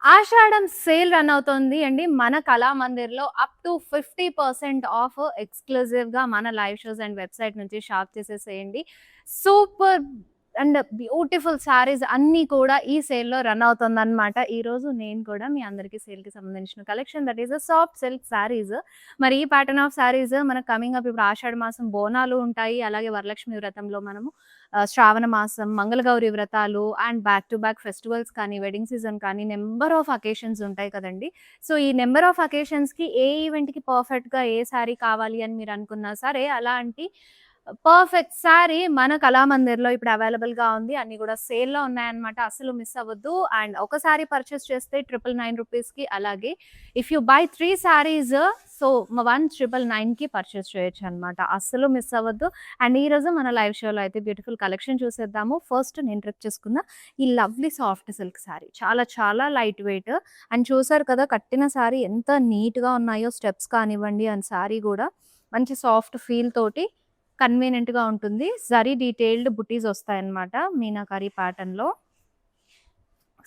ఆషాఢం sale run అవుతోంది అండి. మన కళామందిర్‌లో అప్ టు 50% ఆఫ్ ఎక్స్‌క్లూజివ్‌గా మన లైవ్ షోస్ అండ్ వెబ్‌సైట్ నుంచి షాప్ చేసేసేయండి. సూపర్ అండ్ బ్యూటిఫుల్ శారీస్ అన్నీ కూడా ఈ సేల్‌లో రన్ అవుతుందనమాట. ఈరోజు నేను కూడా మీ అందరికీ సేల్‌కి సంబంధించిన collection that is soft silk saris. మరి ఈ ప్యాటర్న్ ఆఫ్ శారీస్ మనకు కమింగ్ అప్ ఇప్పుడు ఆషాఢ మాసం బోనాలు ఉంటాయి. అలాగే వరలక్ష్మి వ్రతంలో మనము శ్రావణ మాసం, మంగళగౌరి వ్రతాలు and back to back festivals కానీ, వెడ్డింగ్ సీజన్ కానీ నంబర్ ఆఫ్ అకేషన్స్ ఉంటాయి కదండీ! సో, ఈ నంబర్ ఆఫ్ అకేషన్స్‌కి ఏ ఈవెంట్‌కి పర్ఫెక్ట్‌గా ఏ శారీ కావాలి అని మీరనుకున్నా సరే, అలాంటి పర్ఫెక్ట్ శారీ మన కళామందిర్‌లో ఇప్పుడు అవైలబుల్‌గా ఉంది. అన్నీ గూడా సేల్‌లో ఉన్నాయన్నమాట. అస్సలు మిస్ అవ్వద్దు. అండ్ ఒక శారీ పర్చేస్ చేస్తే 999 రూపీస్‌కి అలాగే if you buy 3 saris so, 1999కి పర్చేస్ చేయొచ్చనమాట. అస్సలు మిస్ అవ్వద్దు. అండ్ ఈరోజు మన లైవ్ షోలో అయితే బ్యూటిఫుల్ కలెక్షన్ చూసేద్దాము. ఫస్ట్ నేను ట్రిక్ చేసుకున్న ఈ లవ్లీ సాఫ్ట్ సిల్క్ శారీ. చాలా చాలా లైట్ వెయిట్ అండ్ చూసారు కదా కట్టిన శారీ ఎంత నీట్‌గా ఉన్నాయో స్టెప్స్ కానివ్వండి అండ్ శారీ గూడా మంచి సాఫ్ట్ ఫీల్ తోటి కన్వీనియంట్‌గా ఉంటుంది. జరీ డీటెయిల్డ్ బుటీస్ వస్తాయన్నమాట మీనాకరీ ప్యాటర్న్‌లో.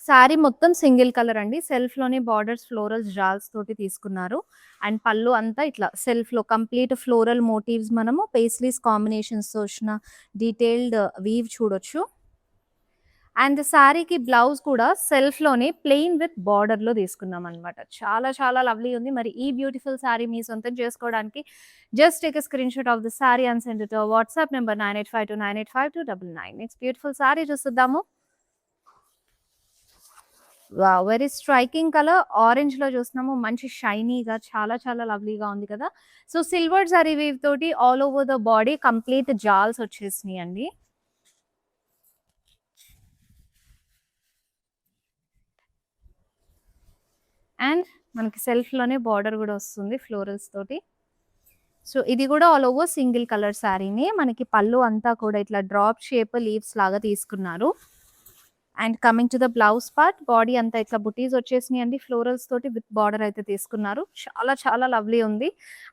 శారీ మొత్తం సింగిల్ కలర్ అండి. సెల్ఫ్‌లోనే బార్డర్స్ ఫ్లోరల్స్ జాల్స్ తోటి తీసుకున్నారు. అండ్ పళ్ళు అంతా ఇట్లా సెల్ఫ్‌లో కంప్లీట్ ఫ్లోరల్ మోటివ్స్ మనము పేస్లీస్ కాంబినేషన్స్‌తో వచ్చిన డీటెయిల్డ్ వీవ్ చూడొచ్చు. అండ్ శారీకి బ్లౌజ్ కూడా సెల్ఫ్‌లోనే ప్లెయిన్ విత్ బార్డర్‌లో తీసుకున్నామనమాట. చాలా చాలా లవ్లీ ఉంది. మరి ఈ బ్యూటిఫుల్ శారీ మీ సొంతం చేసుకోవడానికి just take a screenshot of the sari and send it to WhatsApp number 9852985299. Next beautiful sari చూసేద్దాము. వావ్! వెరీ స్ట్రైకింగ్ కలర్ ఆరెంజ్‌లో చూస్తున్నాము. మంచి షైనీగా చాలా చాలా లవ్లీగా ఉంది కదా! సో, సిల్వర్ జరీ వీవ్ తోటి all over the body complete జాల్స్ వచ్చేసినాయండి. అండ్ మనకి సెల్ఫ్‌లోనే బార్డర్ గూడా వస్తుంది ఫ్లోరల్స్ తోటి. సో, ఇది గూడా ఆల్ ఓవర్ సింగిల్ కలర్ శారీనే. మనకి పళ్ళు అంతా కూడా ఇట్లా డ్రాప్ షేప్ లీవ్స్ లాగా తీసుకున్నారు. And coming to the blouse part body అంతా ఇట్లా బుటీస్ వచ్చేసినాయండి. ఫ్లోరల్స్ తోటి విత్ బార్డర్ అయితే తీసుకున్నారు. చాలా చాలా లవ్లీ ఉంది.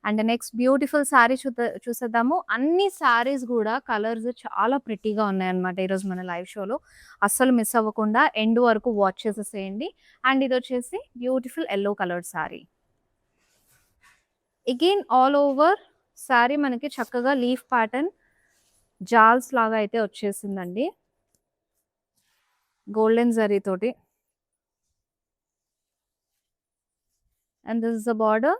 అండ్ నెక్స్ట్ బ్యూటిఫుల్ శారీ చూసేద్దాము. అన్ని శారీస్ గూడా కలర్స్ చాలా ప్రిటీగా ఉన్నాయన్నమాట ఈరోజు మన లైవ్ షోలో. అస్సలు మిస్ అవ్వకుండా ఎండ్ వరకు వాచ్ చేసేసేయండి. అండ్ ఇదొచ్చేసి beautiful yellow colour sari. Again all over sari మనకి చక్కగా లీఫ్ ప్యాటర్న్ జాల్స్ లాగా అయితే వచ్చేసిందండి. గోల్డెన్ జరీ తోటి. And this is the border.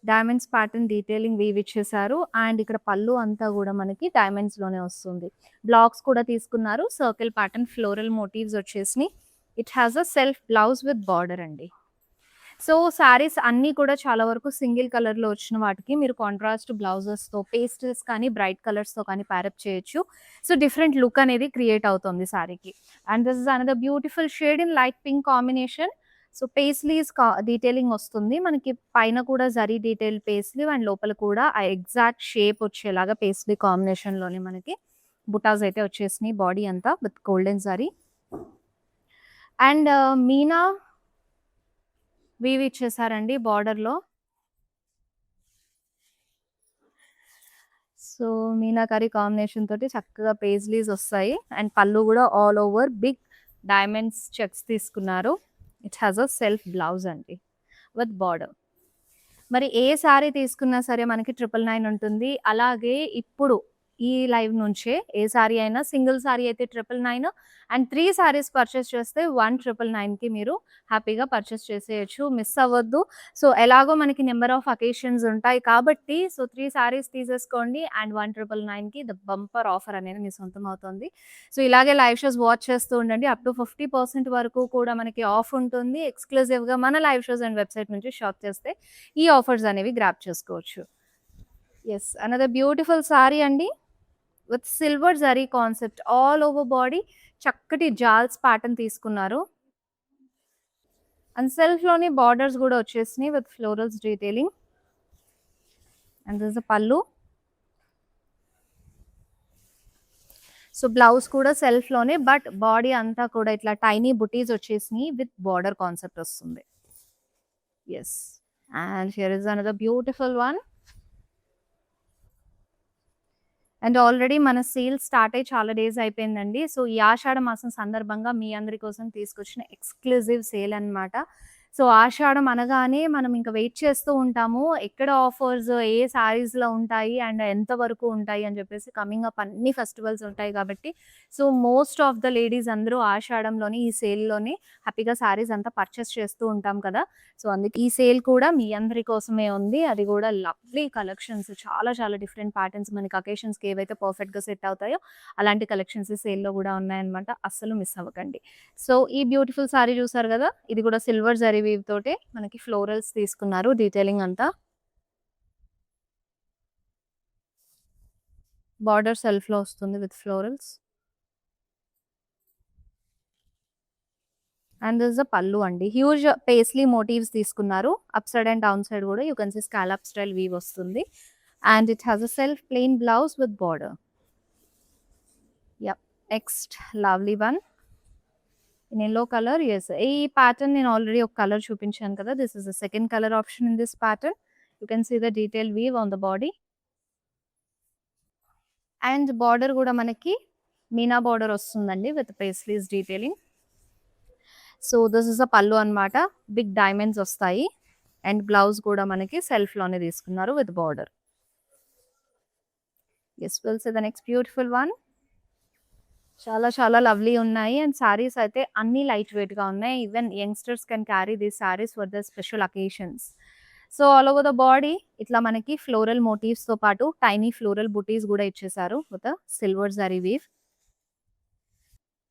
Diamonds pattern detailing weave ఇచ్చేసారు. అండ్ ఇక్కడ పళ్ళు అంతా గూడా మనకి డైమండ్స్‌లోనే వస్తుంది. బ్లాక్స్ కూడా తీసుకున్నారు. సర్కిల్ ప్యాటర్న్ ఫ్లోరల్ మోటివ్స్ వచ్చేసినియి. It has a self blouse with border అండి. సో, శారీస్ అన్నీ కూడా చాలా వరకు సింగిల్ కలర్‌లో వచ్చిన వాటికి మీరు కాంట్రాస్ట్ బ్లౌజెస్‌తో, పేస్టల్స్ కానీ, బ్రైట్ కలర్స్‌తో కానీ ప్యారప్ చేయొచ్చు. సో, డిఫరెంట్ లుక్ అనేది క్రియేట్ అవుతుంది శారీకి. And this is another beautiful shade in light pink combination. So, paisleys detailing వస్తుంది. మనకి పైన కూడా జరీ డీటెయిల్డ్ పేస్లీ అండ్ లోపల కూడా ఆ ఎగ్జాక్ట్ షేప్ వచ్చేలాగా పేస్లీ కాంబినేషన్‌లోనే మనకి బుటాస్ అయితే వచ్చేసినాయి బాడీ అంతా with golden zari. And meena weave ఇచ్చేసారండి బార్డర్‌లో. సో, మీనాకరీ కాంబినేషన్ తోటి చక్కగా పేజ్లీస్ ఒస్తాయి. అండ్ పళ్ళు గూడా all over big diamonds checks తీసుకున్నారు. It has a self blouse అండి విత్ బార్డర్. మరి ఏ శారీ తీసుకున్నా సరే మనకి 999 ఉంటుంది. అలాగే ఇప్పుడు ఈ లైవ్ నుంచే ఏ శారీ అయినా సింగిల్ శారీ అయితే 999 అండ్ 3 శారీస్ పర్చేస్ చేస్తే 1999కి మీరు హ్యాపీగా పర్చేస్ చేసేయొచ్చు. మిస్ అవ్వద్దు. సో, ఎలాగో మనకి నంబర్ ఆఫ్ అకేషన్స్ ఉంటాయి కాబట్టి సో, 3 శారీస్ తీసేసుకోండి అండ్ 1999కి ద బంపర్ ఆఫర్ అనేది మీ సొంతం అవుతుంది. సో, ఇలాగే లైవ్ షోస్ వాచ్ చేస్తూ ఉండండి. అప్ టు 50% వరకు కూడా మనకి ఆఫ్ ఉంటుంది. ఎక్స్‌క్లూజివ్‌గా మన లైవ్ షోస్ అండ్ వెబ్‌సైట్ నుంచి షాప్ చేస్తే ఈ ఆఫర్స్ అనేవి గ్రాబ్ చేసుకోవచ్చు. యెస్. అనదర్ బ్యూటిఫుల్ సారీ అండి. With silver zari concept all over body చక్కటి జాల్స్ ప్యాటర్న్ తీసుకున్నారు. అండ్ సెల్ఫ్‌లోని బార్డర్స్ గూడా వచ్చేసినాయి with florals detailing. And this is పల్లు. సో, బ్లౌజ్ కూడా సెల్ఫ్‌లోనే బట్ బాడీ అంతా కూడా ఇట్లా టైనీ బుటీస్ వచ్చేసినాయి విత్ బార్డర్ కాన్సెప్ట్ వస్తుంది. Yes. And here is another beautiful one. And already మన సేల్ స్టార్ట్ అయ్యి చాలా డేస్ అయిపోయిందండి. సో, ఈ ఆషాఢ మాసం సందర్భంగా మీ అందరి కోసం తీసుకొచ్చిన ఎక్స్‌క్లూజివ్ సేల్ అన్నమాట. సో, ఆషాఢం అనగానే మనం ఇంక వెయిట్ చేస్తూ ఉంటాము. ఎక్కడ ఆఫర్స్, ఏ శారీస్‌లో ఉంటాయి అండ్ ఎంత వరకు ఉంటాయి అని చెప్పేసి కమింగ్ అప్ అన్ని ఫెస్టివల్స్ ఉంటాయి కాబట్టి, so, most of the ladies అందరూ ఆషాఢంలోని ఈ సేల్‌లోనే హ్యాపీగా శారీస్ అంతా పర్చేస్ చేస్తూ ఉంటాం కదా! సో, అందుకే ఈ సేల్ కూడా మీ అందరి కోసమే ఉంది. అది కూడా లవ్లీ కలెక్షన్స్ చాలా చాలా డిఫరెంట్ ప్యాటర్న్స్ మనకి అకేషన్స్‌కి ఏవైతే పర్ఫెక్ట్‌గా సెట్ అవుతాయో అలాంటి కలెక్షన్స్ సేల్‌లో కూడా ఉన్నాయన్నమాట. అస్సలు మిస్ అవ్వకండి. సో, ఈ బ్యూటిఫుల్ సారీ చూసారు గదా! ఇది కూడా సిల్వర్ జరీ వీవ్ తోటే మనకి ఫ్లోరల్స్ తీసుకున్నారు డీటెయిలింగ్ అంతా. బార్డర్ సెల్ఫ్‌లో వస్తుంది with florals. And this is the pallu అండి. హ్యూజ్ పేస్లీ మోటివ్స్ తీసుకున్నారు. Up side and down side కూడా you can see scallop style weave వస్తుంది. And it has a self plain blouse with border. Yeah! Next lovely one in yellow colour. Yes. ఈ pattern నేను already ఒక colour చూపించాను కదా! This is the second colour option in this pattern. You can see the detail weave on the body. And border గూడా మనకి meena border వస్తుందండి with paisleys detailing. So, this is a pallu అన్నమాట. Big diamonds వస్తాయి. And blouse కూడా మనకి సెల్ఫ్‌లోనే తీసుకున్నారు with border. Yes. Will see the next beautiful one. చాలా చాలా లవ్లీ ఉన్నాయి. అండ్ సారీస్ అయితే అన్నీ లైట్ వెయిట్‌గా ఉన్నాయి. Even youngsters can carry these saris for the special occasions. So, all over the body ఇట్లా మనకి ఫ్లోరల్ మోటివ్స్‌తో పాటు టైనీ ఫ్లోరల్ బుటీస్ గూడా ఇచ్చేసారు with silver zari weave.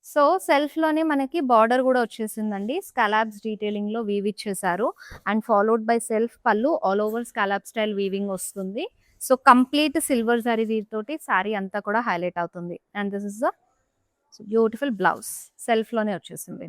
So, సెల్ఫ్‌లోనే మనకి బార్డర్ గూడా వచ్చేసిందండి. స్కాలప్స్ డీటెయిలింగ్‌లో వీవ్ ఇచ్చేసారు. And followed by self pallu all over scallop style weaving వస్తుంది. So, complete silver zari weave తోటి సారీ అంతా కూడా హైలైట్ అవుతుంది. And this is the beautiful blouse సెల్ఫ్‌లోనే వచ్చేసింది.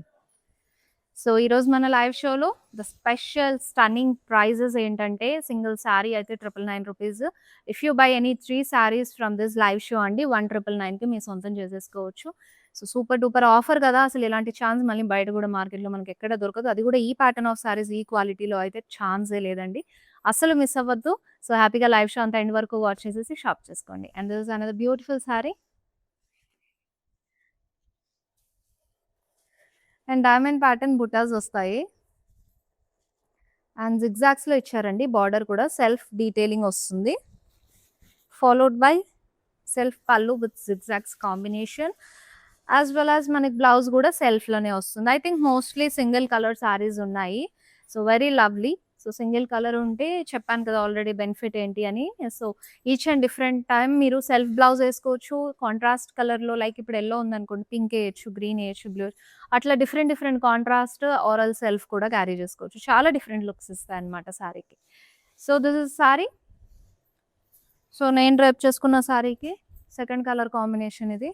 సో, ఈరోజు మన లైవ్ షోలో ద స్పెషల్ స్టన్నింగ్ ప్రైజెస్ ఏంటంటే సింగిల్ సారీ అయితే రూ. 999. If you buy any 3 saris from this live show అండి 1999కి మీ సొంతం చేసేసుకోవచ్చు. సో, సూపర్ డూపర్ ఆఫర్ కదా! అసలు ఇలాంటి ఛాన్స్ మళ్ళీ బయట కూడా మార్కెట్‌లో మనకి ఎక్కడ దొరకదు. అది కూడా ఈ ప్యాటర్న్ ఆఫ్ సారీస్ ఈ క్వాలిటీలో అయితే ఛాన్సే లేదండి. అస్సలు మిస్ అవ్వద్దు. సో, హ్యాపీగా లైవ్ షో అంతా ఎండ్ వరకు వాచ్ చేసేసి షాప్ చేసుకోండి. And this is another beautiful sari. And diamond pattern బుటాస్ వస్తాయి. అండ్ జిగ్‌జాగ్స్‌లో ఇచ్చారండి. బార్డర్ కూడా సెల్ఫ్ డీటెయిలింగ్ వస్తుంది. Followed by self pallu with zigzags combination. As well as మనకి బ్లౌజ్ కూడా సెల్ఫ్‌లోనే వస్తుంది. I think mostly single colour saris ఉన్నాయి. So, very lovely. So, single colour ఉంటే చెప్పాను కదా ఆల్రెడీ బెనిఫిట్ ఏంటి అని. So, each and different time మీరు సెల్ఫ్ బ్లౌజ్ ఏసుకోవచ్చు. కాంట్రాస్ట్ కలర్‌లో లైక్ ఇప్పుడు యెల్లో ఉందనుకోండి పింక్ ఎయొచ్చు, గ్రీన్ ఎయొచ్చు, బ్లూ అట్లా different different contrast or self కూడా క్యారీ చేసుకోవచ్చు. చాలా డిఫరెంట్ లుక్స్ ఇస్తాయన్నమాట సారీకి. So, this is sari. So, నేను డ్రైప్ చేసుకున్న సారీకి సెకండ్ కలర్ కాంబినేషన్ ఇది.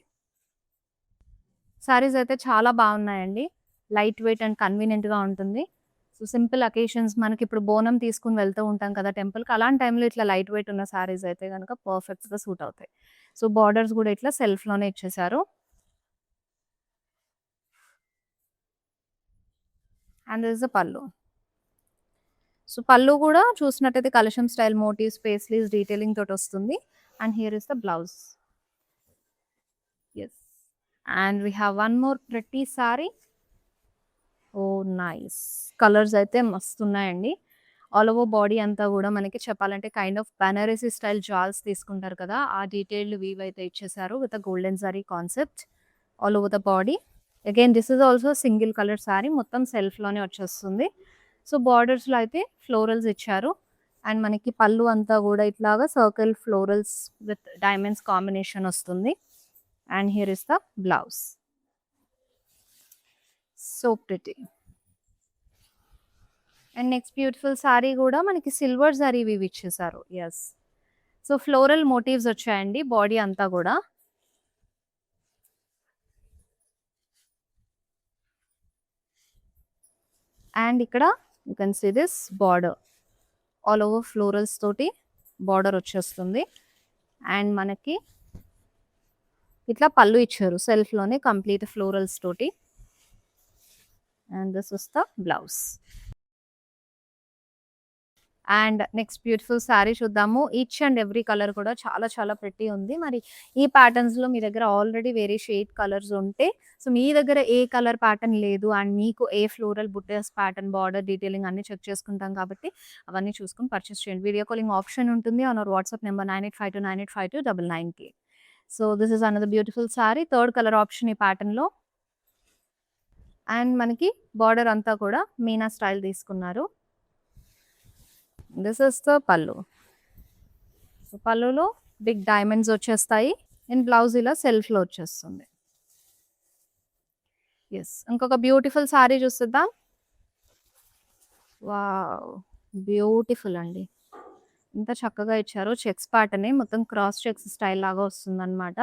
సారీస్ అయితే చాలా బాగున్నాయండి. లైట్ వెయిట్ అండ్ కన్వీనియంట్‌గా ఉంటుంది. సో, సింపుల్ అకేషన్స్ మనకిప్పుడు బోనం తీసుకొని వెళ్తూ ఉంటాం కదా టెంపుల్‌కి. అలాంటి టైంలో ఇట్లా లైట్ వెయిట్ ఉన్న సారీస్ అయితే గనక పర్ఫెక్ట్‌గా సూట్ అవుతాయి. సో, బార్డర్స్ గూడా ఇట్లా సెల్ఫ్‌లోనే ఇచ్చేసారు. And this is the pallu. So, pallu గూడా చూసినట్టయితే కలశం స్టైల్ మోటివ్స్, పేస్లీస్ డీటెయిలింగ్ తోటొస్తుంది. And here is the blouse. Yes. And we have one more pretty sari. Oh! Nice. Colours అయితే మస్తున్నాయండి. ఆల్ ఓవర్ బాడీ అంతా గూడా మనకి చెప్పాలంటే కైండ్ ఆఫ్ బనారసి స్టైల్ జాల్స్ తీసుకుంటారు కదా! ఆ డీటెయిల్డ్ వీవ్ అయితే ఇచ్చేసారు with a golden zari concept all over the body. Again this is also single colour sorry. మొత్తం సెల్ఫ్‌లోనే వచ్చేస్తుంది. సో, బార్డర్స్‌లో అయితే ఫ్లోరల్స్ ఇచ్చారు. అండ్ మనకి పల్లు అంతా గూడా ఇట్లాగా circle florals with diamonds combination వస్తుంది. And here is the blouse. So pretty. And next beautiful sari గూడా మనకి సిల్వర్ జరీ వీవ్ ఇచ్చేసారు. యెస్. సో, ఫ్లోరల్ మోటివ్స్ వచ్చాయండి బాడీ అంతా గూడా. అండ్ ఇక్కడ you can see this border. All over florals తోటి border వచ్చేస్తుంది. అండ్ మనకి ఇట్లా పల్లు ఇచ్చారు సెల్ఫ్‌లోనే కంప్లీట్ ఫ్లోరల్స్ తోటి. And this is the blouse. And next beautiful sari చూద్దాము. ఈచ్ అండ్ ఎవ్రీ కలర్ కూడా చాలా చాలా ప్రిటీ ఉంది. మరి ఈ ప్యాటర్న్స్‌లో మీ దగ్గర ఆల్రెడీ వేరే షేడ్ కలర్స్ ఉంటే, సో మీ దగ్గర ఏ కలర్ ప్యాటర్న్ లేదు అండ్ మీకు ఏ ఫ్లోరల్ బుట్టస్ ప్యాటర్న్, బార్డర్ డీటెయిలింగ్ అన్నీ చెక్ చేసుకుంటాం కాబట్టి అవన్నీ చూసుకొని పర్చేస్ చేయండి. వీడియో కాలింగ్ ఆప్షన్ ఉంటుంది ఆన్ అవర్ వాట్సాప్ నంబర్ 9852985299కి. So this is another beautiful sari. Third colour option ఈ ప్యాటర్న్‌లో. అండ్ మనకి బార్డర్ అంతా కూడా మీనా స్టైల్ తీసుకున్నారు. This is the pallu. So పల్లులో బిగ్ డైమండ్స్ వచ్చేస్తాయి. అండ్ బ్లౌజ్ ఇలా సెల్ఫ్‌లో వచ్చేస్తుంది. యెస్. ఇంకొక బ్యూటిఫుల్ సారీ చూసేద్దాం. వావ్! బ్యూటిఫుల్ అండి. ఎంత చక్కగా ఇచ్చారో చెక్స్ ప్యాటర్నే మొత్తం క్రాస్ చెక్స్ స్టైల్ లాగా వస్తుందనమాట.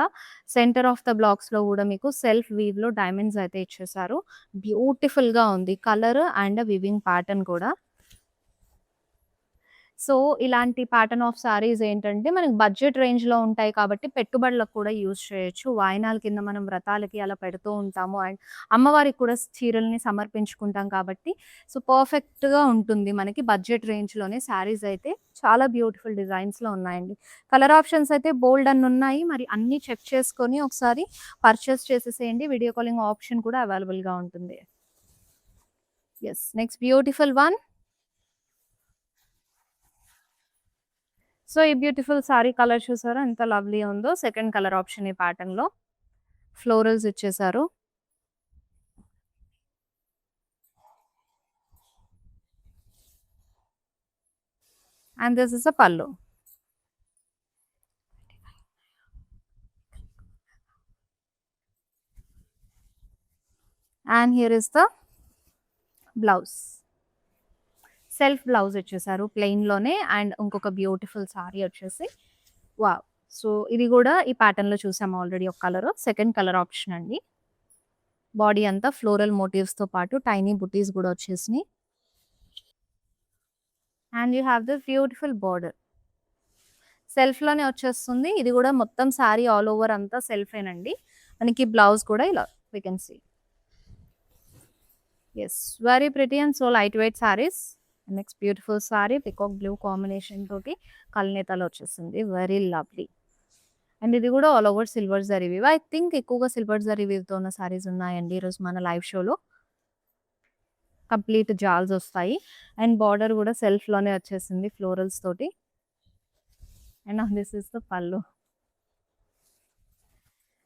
సెంటర్ ఆఫ్ ద బ్లాక్స్‌లో కూడా మీకు సెల్ఫ్ వీవ్‌లో డైమండ్స్ అయితే ఇచ్చేసారు. బ్యూటిఫుల్‌గా ఉంది కలర్ అండ్ వీవింగ్ ప్యాటర్న్ కూడా. సో, ఇలాంటి ప్యాటర్న్ ఆఫ్ సారీస్ ఏంటంటే, మనకి బడ్జెట్ రేంజ్‌లో ఉంటాయి కాబట్టి పెట్టుబడులకు కూడా యూజ్ చేయొచ్చు. వాయినాల కింద మనం వ్రతాలకి అలా పెడుతూ ఉంటాము. అండ్ అమ్మవారికి కూడా చీరల్ని సమర్పించుకుంటాం కాబట్టి, సో, పర్ఫెక్ట్‌గా ఉంటుంది మనకి బడ్జెట్ రేంజ్‌లోనే సారీస్ అయితే చాలా బ్యూటిఫుల్ డిజైన్స్‌లో ఉన్నాయండి. కలర్ ఆప్షన్స్ అయితే బోలెడ్ అన్నున్నాయి. మరి అన్నీ చెక్ చేసుకొని ఒకసారి పర్చేస్ చేసేసేయండి. వీడియో కాలింగ్ ఆప్షన్ కూడా అవైలబుల్‌గా ఉంటుంది. Yes. Next beautiful one. So, ఈ బ్యూటిఫుల్ సారీ కలర్ చూసారా ఎంత లవ్లీ ఉందో. సెకండ్ కలర్ ఆప్షన్ ఈ ప్యాటర్న్‌లో. ఫ్లోరల్స్ ఇచ్చేసారు. And this is a pallu. And here is the blouse. Self blouse ఇచ్చేసారు ప్లెయిన్‌లోనే. అండ్ ఇంకొక బ్యూటిఫుల్ సారీ వచ్చేసి వావ్! సో, ఇది గూడా ఈ ప్యాటర్న్‌లో చూసాము ఆల్రెడీ ఒక కలరు. సెకండ్ కలర్ ఆప్షన్ అండి. బాడీ అంతా ఫ్లోరల్ మోటివ్స్‌తో పాటు టైనీ బుటీస్ గూడా వచ్చేసినియి. And you have this beautiful border. సెల్ఫ్‌లోనే వచ్చేస్తుంది. ఇది గూడా మొత్తం సారీ ఆల్ ఓవర్ అంతా సెల్ఫేనండి. మనకి బ్లౌజ్ కూడా ఇలా we can see. Yes. Very pretty and so light weight saris. Next beautiful sari peacock blue combination తోటి కల్నేతలో వచ్చేసింది. Very lovely. అండ్ ఇది కూడా all over silver zari weave. I think ఎక్కువగా సిల్వర్ జరీ వీవ్‌తో ఉన్న సారీస్ ఉన్నాయండి ఈరోజు మన లైవ్ షోలో. కంప్లీట్ జాల్స్ వస్తాయి. అండ్ బార్డర్ కూడా సెల్ఫ్‌లోనే వచ్చేసింది ఫ్లోరల్స్ తోటి. అండ్ దిస్ ఇస్ ద పల్లు.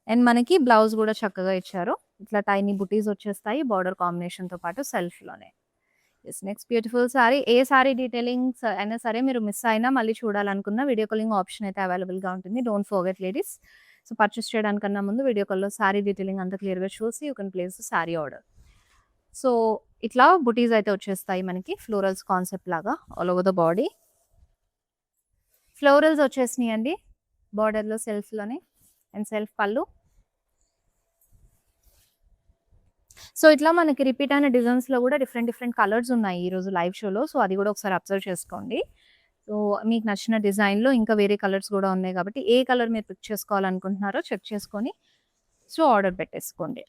అండ్ మనకి బ్లౌజ్ కూడా చక్కగా ఇచ్చారు. ఇట్లా టైనీ బుటీస్ వచ్చేస్తాయి బార్డర్ కాంబినేషన్‌తో పాటు సెల్ఫ్‌లోనే. యెస్. Next beautiful sari. ఏ సారీ డీటెయిలింగ్స్ అయినా సరే మీరు మిస్ అయినా మళ్ళీ చూడాలనుకున్న వీడియో కాలింగ్ ఆప్షన్ అయితే అవైలబుల్‌గా ఉంటుంది. Don't forget ladies. So, purchase చేయడానికన్నా ముందు వీడియో కాల్‌లో సారీ డీటెయిలింగ్ అంతా క్లియర్‌గా చూసి you can place the sari order. So, ఇట్లా బుటీస్ అయితే వచ్చేస్తాయి మనకి ఫ్లోరల్స్ కాన్సెప్ట్ లాగా all over the body. Florals వచ్చేసినాయండి బార్డర్‌లో సెల్ఫ్‌లోనే. And self pallu. సో, ఇట్లా మనకి రిపీట్ అయిన డిజైన్స్‌లో గూడా డిఫరెంట్ డిఫరెంట్ కలర్స్ ఉన్నాయి ఈరోజు లైవ్ షోలో. సో, అది గూడా ఒకసారి అబ్జర్వ్ చేసుకోండి. సో, మీకు నచ్చిన డిజైన్‌లో ఇంకా వేరే కలర్స్ గూడా ఉన్నాయి గాబట్టి, ఏ కలర్ మీరు పిక్ చేసుకోవాలనుకుంటున్నారో చెక్ చేసుకొని, సో, ఆర్డర్ పెట్టేసుకోండి.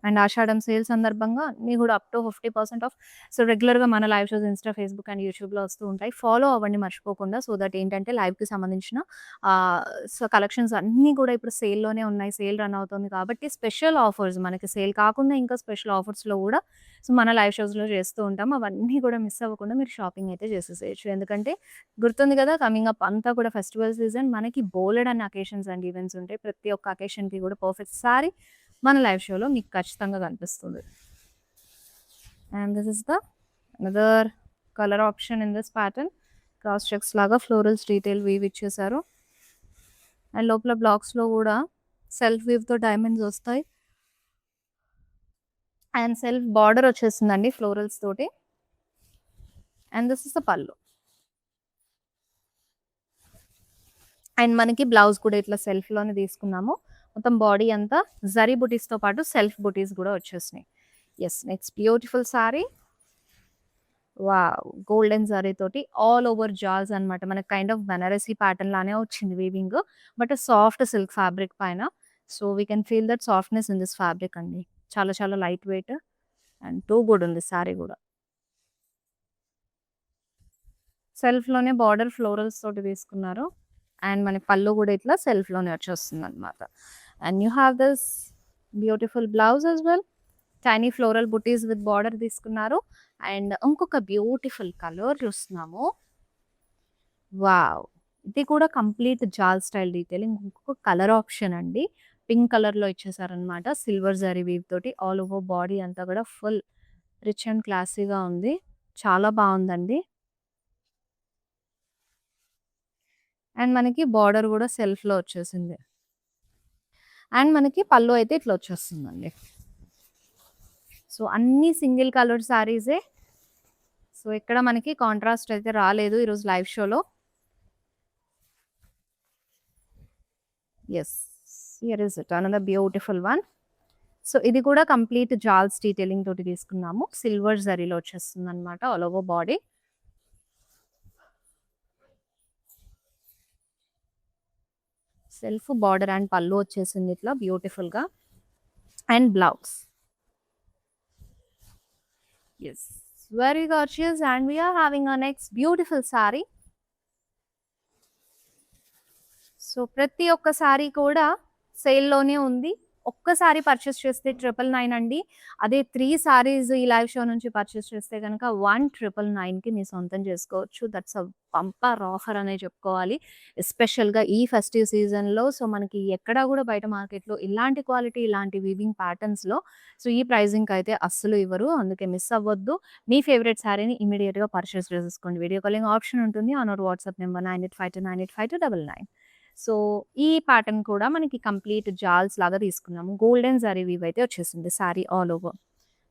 అండ్ ఆషాఢం సేల్ సందర్భంగా అన్నీ గూడా అప్ టు 50% ఆఫ్. సో, రెగ్యులర్‌గా మన live shows Insta, Facebook and యూట్యూబ్‌లో వస్తూ ఉంటాయి. ఫాలో అవ్వండి మర్చిపోకుండా. సో దట్ ఏంటంటే లైవ్‌కి సంబంధించిన సో, కలెక్షన్స్ అన్నీ కూడా ఇప్పుడు సేల్‌లోనే ఉన్నాయి. సేల్ రన్ అవుతుంది కాబట్టి స్పెషల్ ఆఫర్స్ మనకి సేల్ కాకుండా ఇంకా స్పెషల్ ఆఫర్స్‌లో గూడా సో, మన లైవ్ షోస్‌లో చేస్తూ ఉంటాం. అవన్నీ కూడా మిస్ అవ్వకుండా మీరు షాపింగ్ అయితే చేసేసేయొచ్చు. ఎందుకంటే గుర్తుంది గదా! కమింగ్ అప్ అంతా కూడా ఫెస్టివల్ సీజన్ మనకి బోలెడన్ని అకేషన్స్ అండ్ ఈవెంట్స్ ఉంటాయి. ప్రతి ఒక్క అకేషన్‌కి కూడా పర్ఫెక్ట్ సారీ మన లైవ్ షోలో మీకు ఖచ్చితంగా కనిపిస్తుంది. And this is the another colour option in this pattern. Cross checks లాగా ఫ్లోరల్స్ డీటెయిల్ వీవ్ ఇచ్చేసారు. అండ్ లోపల బ్లాక్స్‌లో గూడా సెల్ఫ్ వీవ్‌తో డైమండ్స్ వస్తాయి. అండ్ సెల్ఫ్ బార్డర్ వచ్చేసిందండి ఫ్లోరల్స్ తోటి. అండ్ దిస్ ఇస్ ద పల్లు. అండ్ మనకి బ్లౌజ్ కూడా ఇట్లా సెల్ఫ్‌లోనే తీసుకున్నాము. మొత్తం బాడీ అంతా జరీ బుటీస్‌తో పాటు సెల్ఫ్ బుటీస్ గూడా వచ్చేసినాయి. Yes. Next beautiful sari. Wow! Golden zari తోటి ఆల్ ఓవర్ జాల్స్ అన్నమాట. మనకి కైండ్ ఆఫ్ బనారసి ప్యాటర్న్ లానే వచ్చింది weaving. But soft silk fabric పైన. So, we can feel that softness in this fabric అండి. చాలా చాలా light weight and too good ఉంది సారీ గూడా. సెల్ఫ్‌లోనే బార్డర్ ఫ్లోరల్స్ తోటి తీసుకున్నారు. అండ్ మన పళ్ళు కూడా ఇట్లా సెల్ఫ్‌లోనే వచ్చేస్తుందనమాట. And you have this beautiful blouse as well. Tiny floral బుటీస్ విత్ బార్డర్ తీసుకున్నారు. అండ్ ఇంకొక బ్యూటిఫుల్ కలర్ చూస్తున్నాము. వావ్! ఇది కూడా కంప్లీట్ జాల్ స్టైల్ డీటెయిలింగ్. ఇంకొక కలర్ ఆప్షన్ అండి. పింక్ కలర్‌లో ఇచ్చేసారనమాట. సిల్వర్ జరీ వీవ్ తోటి ఆల్ ఓవర్ బాడీ అంతా కూడా ఫుల్ రిచ్ అండ్ క్లాసీగా ఉంది. చాలా బావుందండి. అండ్ మనకి బార్డర్ కూడా సెల్ఫ్‌లో వచ్చేసింది. అండ్ మనకి పళ్ళు అయితే ఇట్లా వచ్చేస్తుందండి. సో, అన్నీ సింగిల్ కలర్ శారీసే. సో, ఇక్కడ మనకి కాంట్రాస్ట్ అయితే రాలేదు ఈరోజు లైవ్ షోలో. Yes. Here is it another beautiful one. So, ఇది కూడా కంప్లీట్ జాల్స్ డీటెయిలింగ్ తోటి తీసుకున్నాము. సిల్వర్ జరీలో వచ్చేస్తుందనమాట all over body. Self border and pallu వచ్చేసింది ఇట్లా బ్యూటిఫుల్‌గా. And blouse. Yes. Very gorgeous and we are having our next beautiful sari. So, ప్రతి ఒక్క సారీ కూడా సేల్‌లోనే ఉంది. ఒక్కసారి పర్చేస్ చేస్తే 999 అండి. అదే 3 సారీస్ ఈ లైవ్ షో నుంచి పర్చేస్ చేస్తే గనక 1999కి మీ సొంతం చేసుకోవచ్చు. దట్స్ అ బంపర్ ఆఫర్ అనే చెప్పుకోవాలి. ఎస్పెషల్‌గా ఈ ఫెస్టివ్ సీజన్‌లో సో, మనకి ఎక్కడా కూడా బయట మార్కెట్‌లో ఇలాంటి క్వాలిటీ, ఇలాంటి వీవింగ్ ప్యాటర్న్స్‌లో సో, ఈ ప్రైజింగ్‌కయితే అస్సలు ఇవ్వరు. అందుకే మిస్ అవ్వద్దు. మీ ఫేవరెట్ సారీని ఇమ్మీడియేట్‌గా పర్చేస్ చేసేసుకోండి. వీడియో కాలింగ్ ఆప్షన్ ఉంటుంది. On our WhatsApp number 9852985299. So, ఈ ప్యాటర్న్ కూడా మనకి కంప్లీట్ జాల్స్ లాగా తీసుకున్నాము. గోల్డెన్ జరీ వీవ్ అయితే వచ్చేసింది sari all over.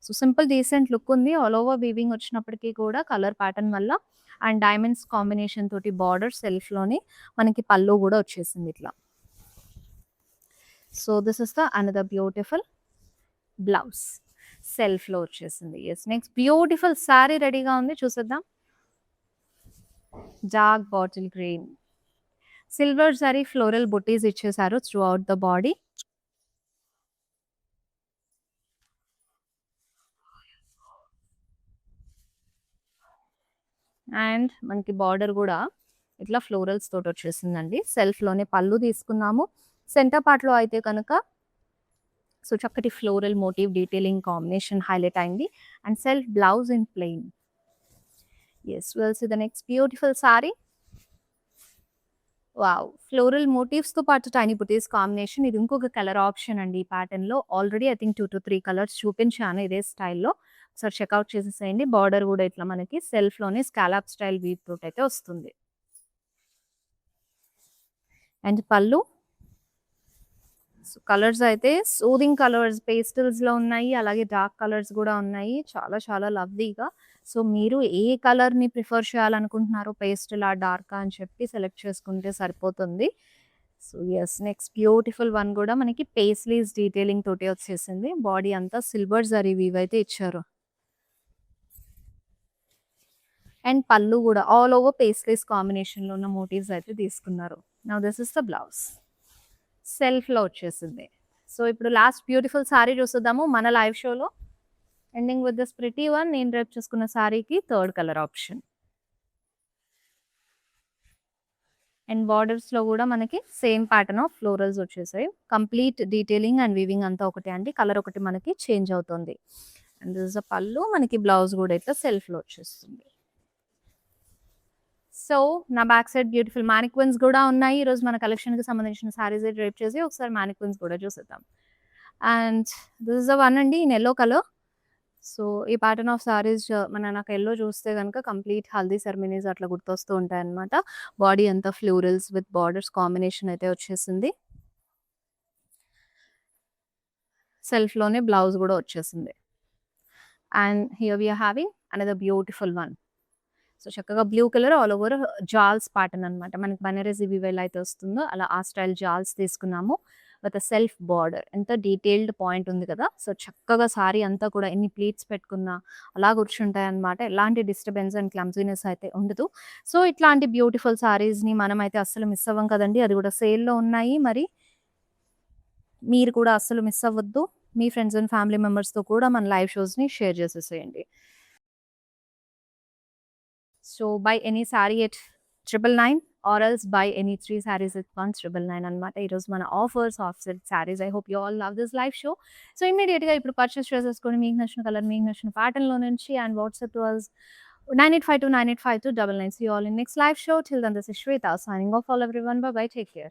So, simple decent look ఉంది. ఆల్ ఓవర్ వీవింగ్ వచ్చినప్పటికీ కూడా కలర్ ప్యాటర్న్ వల్ల అండ్ డైమండ్స్ కాంబినేషన్ తోటి బార్డర్ సెల్ఫ్‌లోనే మనకి పళ్ళు కూడా వచ్చేసింది ఇట్లా. So, this is the another beautiful blouse. సెల్ఫ్‌లో వచ్చేసింది. యెస్. నెక్స్ట్ బ్యూటిఫుల్ సారీ రెడీగా ఉంది. చూసేద్దాం. Dark bottle green. Silver zari floral బుటీస్ ఇచ్చేసారు throughout the body. And మనకి బార్డర్ కూడా ఇట్లా ఫ్లోరల్స్ తోటి వచ్చేసిందండి. సెల్ఫ్‌లోనే పళ్ళు తీసుకున్నాము. సెంటర్ పార్ట్‌లో అయితే కనుక సో, చక్కటి floral motif detailing combination highlight అయింది. And self blouse in plain. Yes. Will see the next beautiful sari. Wow! Floral మోటివ్స్‌తో పాటు టైనీ బుటీస్ కాంబినేషన్. ఇది ఇంకొక కలర్ ఆప్షన్ అండి ఈ ప్యాటర్న్‌లో. ఆల్రెడీ ఐ థింక్ 2-3 కలర్స్ చూపించాను ఇదే స్టైల్‌లో. ఒకసారి చెక్‌ఔట్ చేసేసేయండి. బార్డర్ కూడా ఇట్లా మనకి సెల్ఫ్‌లోనే స్కాలప్ స్టైల్ వీవ్ తోటైతే వస్తుంది. అండ్ పళ్ళు. సో, కలర్స్ అయితే సూదింగ్ కలర్స్ పేస్టల్స్‌లో ఉన్నాయి. అలాగే డార్క్ కలర్స్ కూడా ఉన్నాయి. చాలా చాలా లవ్లీగా. సో, మీరు ఏ కలర్‌ని ప్రిఫర్ చేయాలనుకుంటున్నారో పేస్టలా, డార్కా అని చెప్పి సెలెక్ట్ చేసుకుంటే సరిపోతుంది. So, yes. Next beautiful one కూడా మనకి పేస్లీస్ డీటెయిలింగ్ తోటి వచ్చేసింది. బాడీ అంతా సిల్వర్ జరీ వీవ్ అయితే ఇచ్చారు. అండ్ పళ్ళు కూడా ఆల్ ఓవర్ పేస్లీస్ కాంబినేషన్‌లో ఉన్న మోటివ్స్ అయితే తీసుకున్నారు. Now this is the blouse. సెల్ఫ్‌లో వచ్చేసింది. సో, ఇప్పుడు లాస్ట్ బ్యూటిఫుల్ సారీ చూసేద్దాము మన లైవ్ షోలో. Ending with this pretty one. నేను రేపు చూసుకున్న సారీకి థర్డ్ కలర్ ఆప్షన్. అండ్ బార్డర్స్‌లో కూడా మనకి సేమ్ ప్యాటర్న్ ఆఫ్ ఫ్లోరల్స్ వచ్చేసాయి. కంప్లీట్ డీటెయిలింగ్ అండ్ వీవింగ్ అంతా ఒకటే అండి. కలర్ ఒకటి మనకి చేంజ్ అవుతుంది. అండ్ దిస్ ఇస్ ద పళ్ళు. మనకి బ్లౌజ్ కూడా ఇట్లా సెల్ఫ్‌లో వచ్చేస్తుంది. సో, నా బ్యాక్ సైడ్ బ్యూటిఫుల్ మానిక్విన్స్ కూడా ఉన్నాయి. ఈరోజు మన కలెక్షన్‌కి సంబంధించిన సారీస్ డ్రైప్ చేసి ఒకసారి మానిక్విన్స్ కూడా చూసేద్దాం. And this is the one అండి ఇన్ యెల్లో కలర్. సో, ఈ ప్యాటర్న్ ఆఫ్ సారీస్ నాకు యెల్లో చూస్తే గనుక కంప్లీట్ హల్దీ సెరమనీస్ అట్లా గుర్తొస్తూ ఉంటాయన్నమాట. బాడీ అంతా ఫ్లోరల్స్ విత్ బార్డర్స్ కాంబినేషన్ అయితే వచ్చేసింది. సెల్ఫ్‌లోనే బ్లౌజ్ కూడా వచ్చేసింది. And here we are having another beautiful one. So, చక్కగా blue colour all over jaals pattern అనమాట. మనకి బనారసి వీవ్ ఎలా అయితే వస్తుందో అలా ఆ స్టైల్ జాల్స్ తీసుకున్నాము. With self border. ఎంత డీటెయిల్డ్ పాయింట్ ఉంది కదా! సో, చక్కగా సారీ అంతా కూడా ఎన్ని ప్లీట్స్ పెట్టుకున్నా అలా కూర్చుంటాయన్నమాట. ఎలాంటి డిస్టర్బెన్స్ అండ్ క్లమ్జీనెస్ అయితే ఉండదు. సో, ఇట్లాంటి బ్యూటిఫుల్ సారీస్‌ని మనమైతే అస్సలు మిస్ అవ్వం కదండీ! అది కూడా సేల్‌లో ఉన్నాయి. మరి మీరు కూడా అస్సలు మిస్ అవ్వద్దు. మీ ఫ్రెండ్స్ అండ్ ఫ్యామిలీ మెంబర్స్‌తో కూడా మన లైవ్ షోస్‌ని షేర్ చేసేసేయండి. So by any sorry at 999 or else buy any 3 sarees at once 999 అనమాట. ఈరోజు మన offers of silk saris. I hope you all love this live show. So ఇమ్మీడియట్‌గా ఇప్పుడు పర్చేస్ చేసేసుకొని మీకు నచ్చిన కలర్, మీకు నచ్చిన ప్యాటర్న్‌లో నుంచి and WhatsApp to us 9852985299. See you all in next live show. Till then, this is Shweta signing off all everyone. Bye bye. Take care.